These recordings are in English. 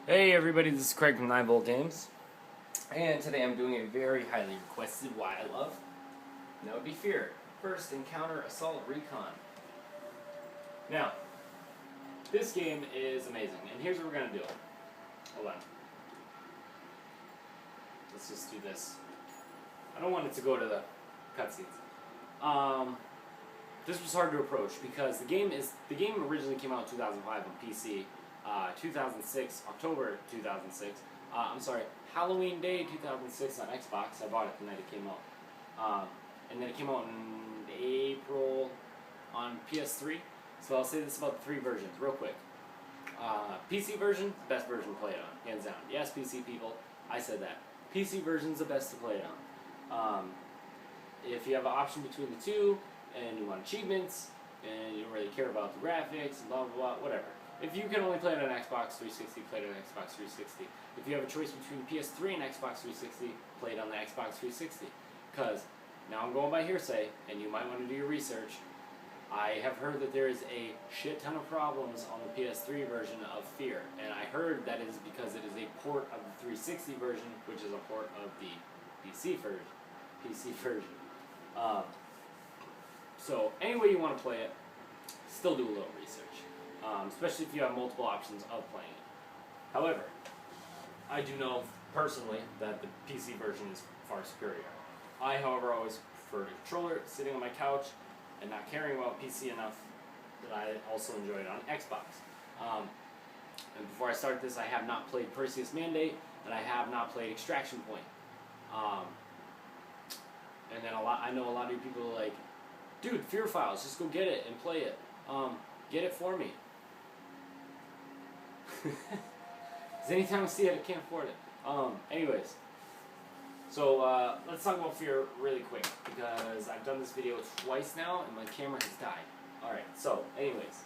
Hey everybody, this is Craig from 9 Volt Games, and today I'm doing a very highly requested Why I Love, and that would be Fear. First Encounter Assault Recon. Now, this game is amazing, and here's what we're going to do. Hold on. Let's just do this. I don't want it to go to the cutscenes. This was hard to approach because the game originally came out in 2005 on PC, 2006, October 2006. Halloween Day 2006 on Xbox. I bought it the night it came out. And then it came out in April on PS3. So I'll say this about the three versions real quick. PC version, the best version to play it on, hands down. Yes, PC people, I said that. PC version's the best to play it on. If you have an option between the two, and you want achievements, and you don't really care about the graphics, and blah blah blah, whatever. If you can only play it on Xbox 360, play it on Xbox 360. If you have a choice between PS3 and Xbox 360, play it on the Xbox 360. Because, now I'm going by hearsay, and you might want to do your research, I have heard that there is a shit ton of problems on the PS3 version of Fear, and I heard that it is because it is a port of the 360 version, which is a port of the PC version. So any way you want to play it, still do a little research, especially if you have multiple options of playing it. However, I do know personally that the PC version is far superior. I, however, always prefer the controller, sitting on my couch, and not caring about PC enough that I also enjoy it on Xbox. And before I start this, I have not played Perseus Mandate, and I have not played Extraction Point. And then I know a lot of you people are like, dude, Fear Files, just go get it and play it. Get it for me. Because anytime I see it, I can't afford it. Anyways. So, let's talk about Fear really quick, because I've done this video twice now, and my camera has died. Alright, so, anyways.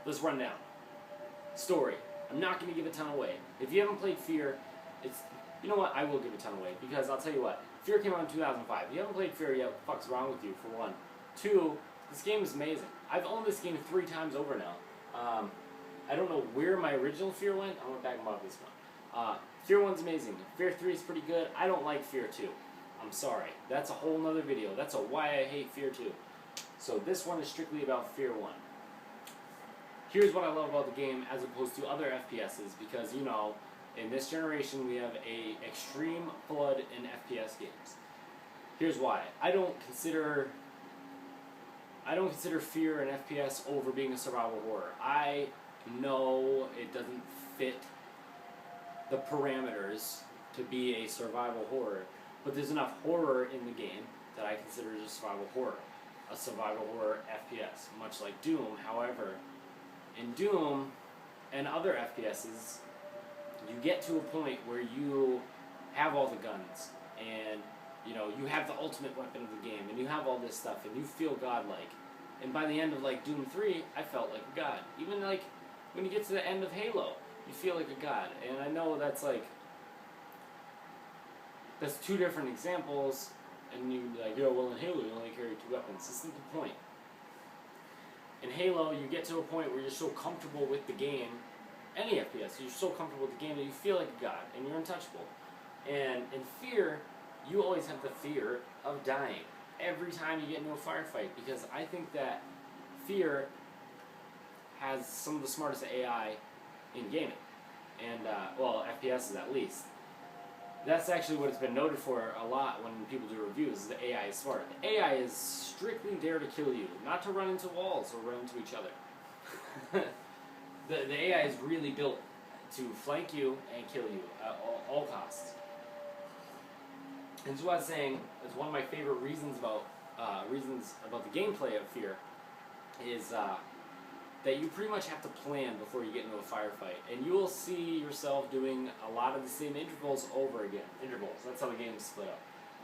Let's run down. Story. I'm not going to give a ton away. If you haven't played Fear, you know what, I will give a ton away, because I'll tell you what, Fear came out in 2005. If you haven't played Fear yet, what the fuck's wrong with you, for one? Two, this game is amazing. I've owned this game 3 times over now. I don't know where my original Fear went. I'm going to back about this one. Fear 1's amazing. Fear 3 is pretty good. I don't like Fear 2. I'm sorry. That's a whole nother video. That's a why I hate Fear 2. So this one is strictly about Fear 1. Here's what I love about the game as opposed to other FPSs, because, you know, in this generation, we have a extreme flood in FPS games. Here's why. I don't consider Fear an FPS over being a survival horror. I know it doesn't fit the parameters to be a survival horror, but there's enough horror in the game that I consider it a survival horror. A survival horror FPS, much like Doom. However, in Doom and other FPSs, you get to a point where you have all the guns, and you know, you have the ultimate weapon of the game, and you have all this stuff, and you feel godlike. And by the end of like Doom 3, I felt like a god. Even like when you get to the end of Halo, you feel like a god. And I know that's 2 different examples, and you'd be like, yo, well in Halo you only carry 2 weapons. This isn't the point. In Halo, you get to a point where you're so comfortable with the game, any FPS, you're so comfortable with the game that you feel like a god, and you're untouchable. And in Fear, you always have the fear of dying every time you get into a firefight, because I think that Fear has some of the smartest AI in gaming, and, well, FPSs at least. That's actually what it's been noted for a lot when people do reviews, is the AI is smart. The AI is strictly there to kill you, not to run into walls or run into each other. The AI is really built to flank you and kill you at all costs. And so what I was saying is one of my favorite reasons about the gameplay of Fear is that you pretty much have to plan before you get into a firefight, and you will see yourself doing a lot of the same intervals over again. Intervals, that's how the game is split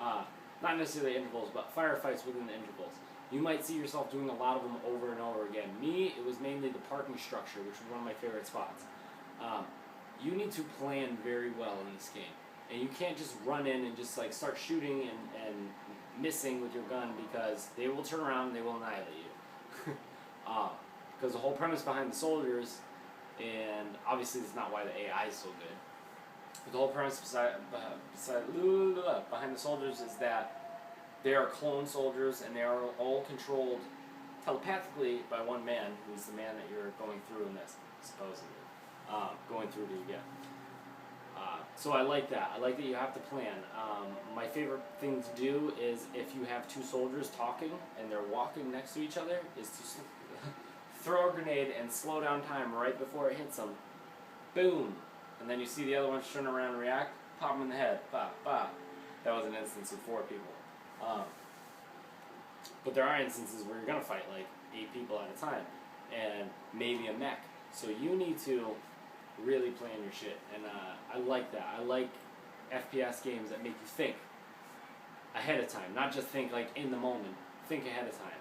up. Not necessarily intervals, but firefights within the intervals. You might see yourself doing a lot of them over and over again. Me, it was mainly the parking structure, which was one of my favorite spots. You need to plan very well in this game. And you can't just run in and just like start shooting and missing with your gun, because they will turn around and they will annihilate you. Because the whole premise behind the soldiers and obviously that's not why the AI is so good. But the whole premise behind the soldiers is that they are clone soldiers, and they are all controlled telepathically by one man, who's the man that you're going through in this, supposedly. Going through to get. So I like that. I like that you have to plan. My favorite thing to do is if you have two soldiers talking and they're walking next to each other, is to throw a grenade and slow down time right before it hits them. Boom! And then you see the other ones turn around and react, pop them in the head. Pop, pop. That was an instance of 4 people. But there are instances where you're going to fight like 8 people at a time, and maybe a mech. So you need to really plan your shit, and I like that. I like FPS games that make you think ahead of time, not just think like in the moment. Think ahead of time.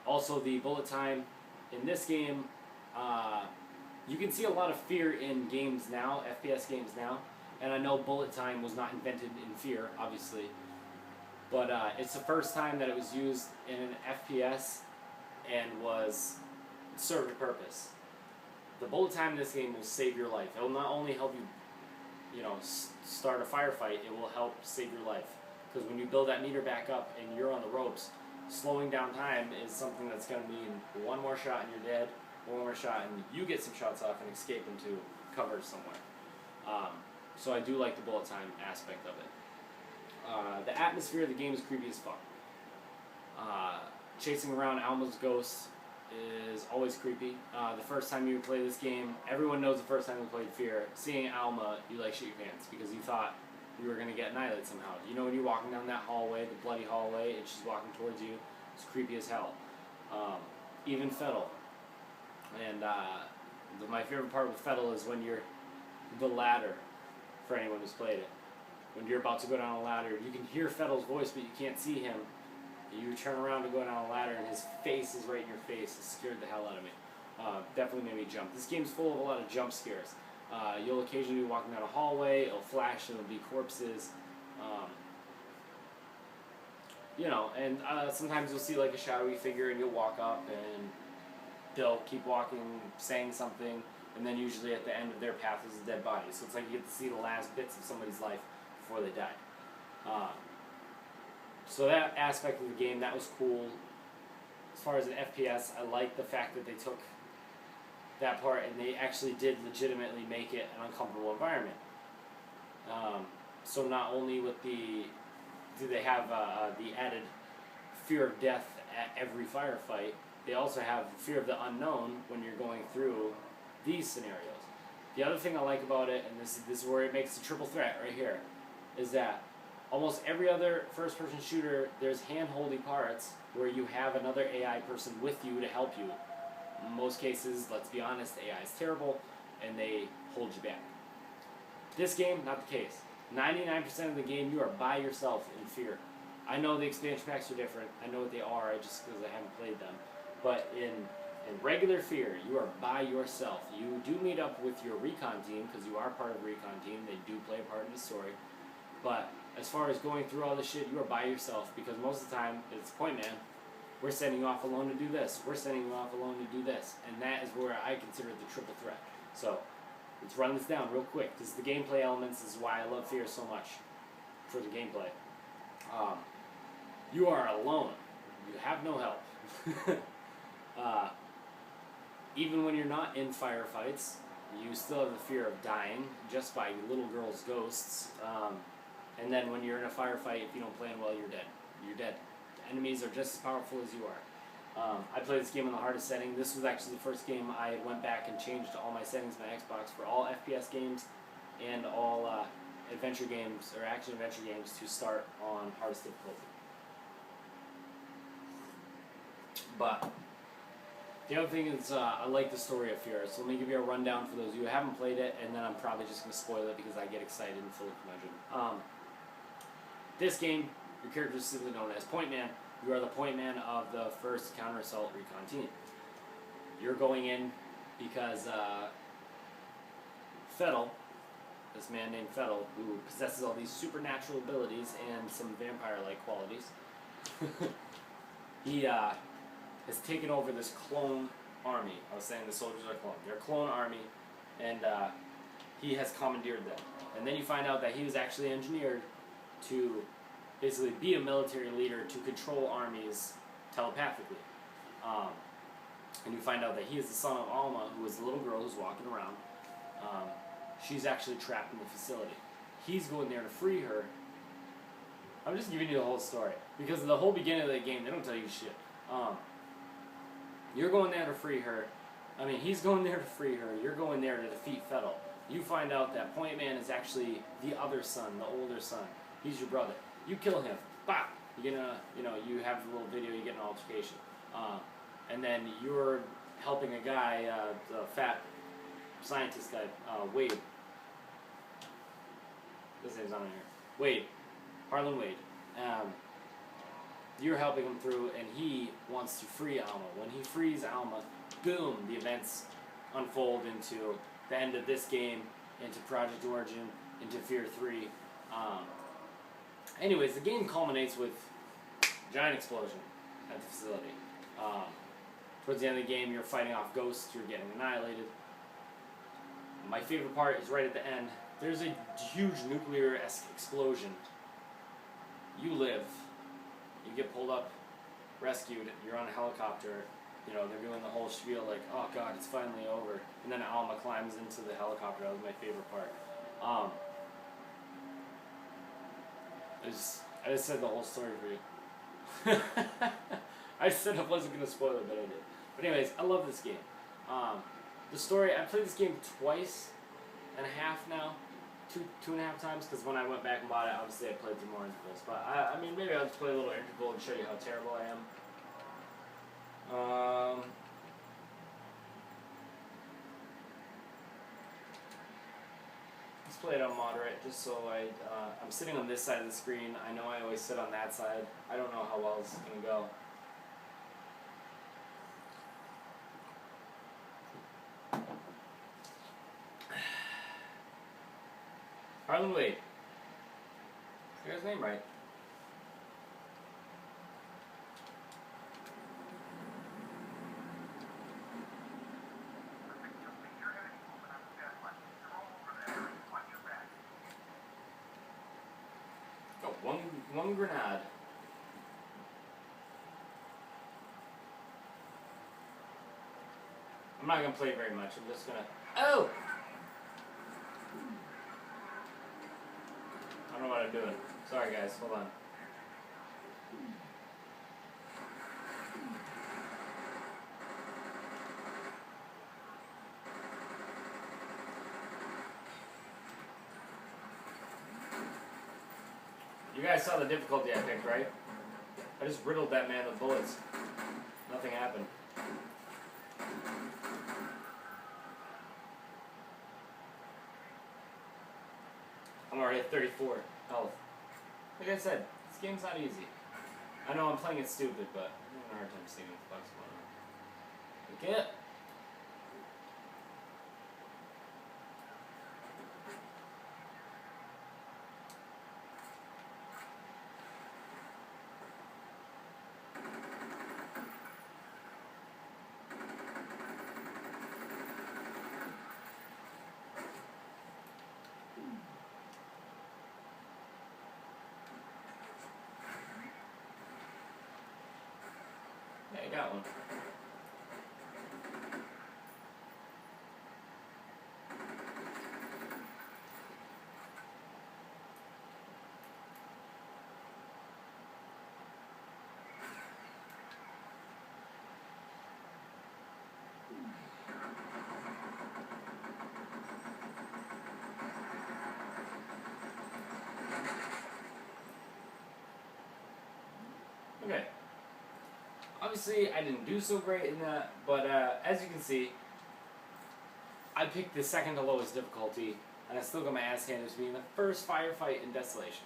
Also, the bullet time in this game, you can see a lot of fear in games now, FPS games now, and I know bullet time was not invented in Fear, obviously, but it's the first time that it was used in an FPS and served a purpose. The bullet time in this game will save your life. It will not only help you, start a firefight, it will help save your life. Because when you build that meter back up and you're on the ropes, slowing down time is something that's going to mean one more shot and you're dead, one more shot and you get some shots off and escape into cover somewhere. So I do like the bullet time aspect of it. The atmosphere of the game is creepy as fuck. Chasing around Alma's ghost is always creepy. The first time you play this game, everyone knows the first time you played Fear, seeing Alma, you like shit your pants because you thought you were going to get annihilated somehow. You know when you're walking down that hallway, the bloody hallway, and she's walking towards you, it's creepy as hell. Even Fettel. And my favorite part with Fettel is when you're the ladder, for anyone who's played it. When you're about to go down a ladder, you can hear Fettel's voice, but you can't see him. You turn around to go down a ladder, and his face is right in your face. It scared the hell out of me. Definitely made me jump. This game's full of a lot of jump scares. You'll occasionally be walking down a hallway, it'll flash, and it'll be corpses. And sometimes you'll see like a shadowy figure, and you'll walk up, and they'll keep walking, saying something, and then usually at the end of their path is a dead body. So it's like you get to see the last bits of somebody's life before they die. So that aspect of the game, that was cool. As far as an FPS, I like the fact that they took that part and they actually did legitimately make it an uncomfortable environment. So not only do they have the added fear of death at every firefight, they also have fear of the unknown when you're going through these scenarios. The other thing I like about it, and this is where it makes the triple threat right here, is that almost every other first-person shooter, there's hand-holdy parts where you have another AI person with you to help you. In most cases, let's be honest, AI is terrible, and they hold you back. This game, not the case. 99% of the game, you are by yourself in Fear. I know the expansion packs are different. I know what they are, just because I haven't played them. But in regular Fear, you are by yourself. You do meet up with your recon team, because you are part of the recon team. They do play a part in the story. But as far as going through all this shit, you are by yourself, because most of the time, it's point man. We're sending you off alone to do this. We're sending you off alone to do this. And that is where I consider the triple threat. So, let's run this down real quick. This is the gameplay elements. This is why I love Fear so much for the gameplay. You are alone. You have no help. Even when you're not in firefights, you still have the fear of dying just by little girls' ghosts. And then when you're in a firefight, if you don't plan well, you're dead. You're dead. The enemies are just as powerful as you are. I played this game in the hardest setting. This was actually the first game I went back and changed all my settings on my Xbox for all FPS games and all adventure games or action-adventure games to start on hardest difficulty. But the other thing is I like the story of Fear, so let me give you a rundown for those of you who haven't played it, and then I'm probably just going to spoil it because I get excited and full of curmudgeon. This game, your character is simply known as Point Man. You are the point man of the 1st Counter-Assault Recon Team. You're going in because Fettel, this man named Fettel, who possesses all these supernatural abilities and some vampire-like qualities, he has taken over this clone army. I was saying the soldiers are clone. They're a clone army, and he has commandeered them. And then you find out that he was actually engineered to basically be a military leader to control armies telepathically. And you find out that he is the son of Alma, who was the little girl who's walking around. She's actually trapped in the facility. He's going there to free her. I'm just giving you the whole story, because the whole beginning of the game, they don't tell you shit. You're going there to free her. I mean, he's going there to free her. You're going there to defeat Fettel. You find out that Point Man is actually the other son, the older son. He's your brother. You kill him. Bop! You get you have a little video. You get an altercation, and then you're helping a guy, the fat scientist guy, Wade. His name's on here. Wade. Harlan Wade. You're helping him through, and he wants to free Alma. When he frees Alma, boom, the events unfold into the end of this game, into Project Origin, into F.E.A.R 3. Anyways, the game culminates with a giant explosion at the facility. Towards the end of the game, you're fighting off ghosts, you're getting annihilated. My favorite part is right at the end. There's a huge nuclear-esque explosion. You live. You get pulled up, rescued, you're on a helicopter. They're doing the whole spiel like, oh god, it's finally over. And then Alma climbs into the helicopter. That was my favorite part. I just said the whole story for you. I said I wasn't going to spoil it, but I did. But anyways, I love this game. The story, I played this game twice and a half now. Two and a half times, because when I went back and bought it, obviously I played some more intervals. But I mean, maybe I'll just play a little interval and show you how terrible I am. Let's play it on moderate, just so I'm sitting on this side of the screen. I know I always sit on that side. I don't know how well this is going to go. Harlan Wade. I got his name right. Oh, one grenade. I'm not gonna play very much. I'm just gonna. Oh! I don't know what I'm doing. Sorry guys, hold on. You guys saw the difficulty I picked, right? I just riddled that man with bullets. Nothing happened. I'm already at 34 health. Like I said, this game's not easy. I know I'm playing it stupid, but I'm having a hard time seeing what the fuck's going on. Okay. Yeah, I got one. Okay. Obviously, I didn't do so great in that, but as you can see, I picked the second to lowest difficulty, and I still got my ass handed to me in the first firefight in Desolation.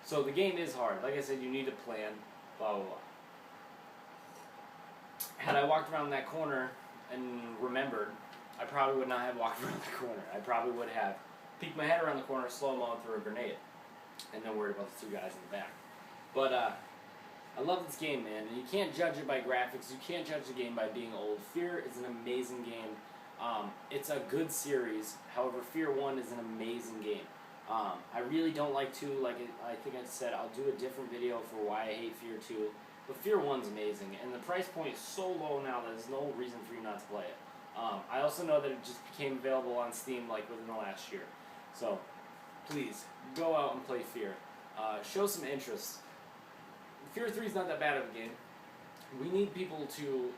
So the game is hard. Like I said, you need to plan, blah, blah, blah. Had I walked around that corner and remembered, I probably would not have walked around the corner. I probably would have peeked my head around the corner, slow-mo, and threw a grenade, and then worried about the two guys in the back. But, I love this game, man, and you can't judge it by graphics. You can't judge the game by being old. F.E.A.R is an amazing game. It's a good series. However, F.E.A.R 1 is an amazing game. I really don't like 2. I think I said, I'll do a different video for why I hate F.E.A.R 2. But F.E.A.R 1's amazing, and the price point is so low now that there's no reason for you not to play it. I also know that it just became available on Steam like within the last year. So, please, go out and play F.E.A.R. Show some interest. F.E.A.R 3 is not that bad of a game. We need people to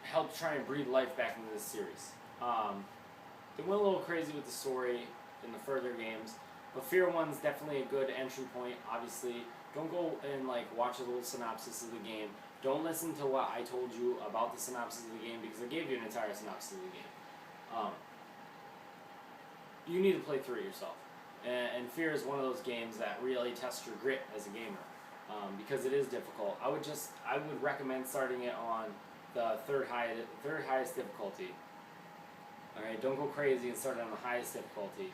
help try and breathe life back into this series. They went a little crazy with the story in the further games, but F.E.A.R 1 is definitely a good entry point. Obviously, don't go and watch a little synopsis of the game. Don't listen to what I told you about the synopsis of the game, because I gave you an entire synopsis of the game. You need to play through it yourself. And F.E.A.R is one of those games that really tests your grit as a gamer, because it is difficult. I would recommend starting it on the third highest difficulty. All right, don't go crazy and start it on the highest difficulty,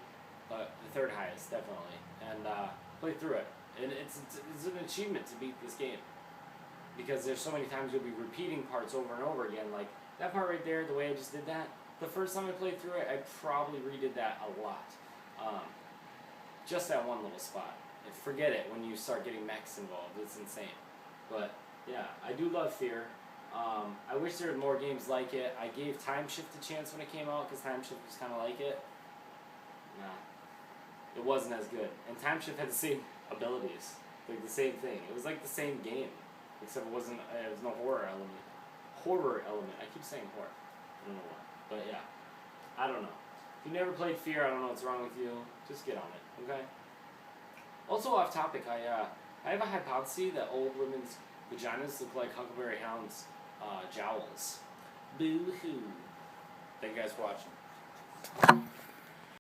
but the third highest definitely, and play through it. And it's an achievement to beat this game, because there's so many times you'll be repeating parts over and over again. Like that part right there, the way I just did that. The first time I played through it, I probably redid that a lot. Just that one little spot. And forget it when you start getting mechs involved. It's insane. But yeah, I do love F.E.A.R. I wish there were more games like it. I gave Time Shift a chance when it came out, because Time Shift was kind of like it. Nah, it wasn't as good. And Time Shift had the same abilities, like the same thing. It was like the same game, except it wasn't. There was no horror element. I keep saying horror. I don't know why. But yeah, I don't know. If you never played F.E.A.R, I don't know what's wrong with you. Just get on it, okay? Also off topic, I have a hypothesis that old women's vaginas look like Huckleberry Hound's jowls. Boo hoo. Thank you guys for watching.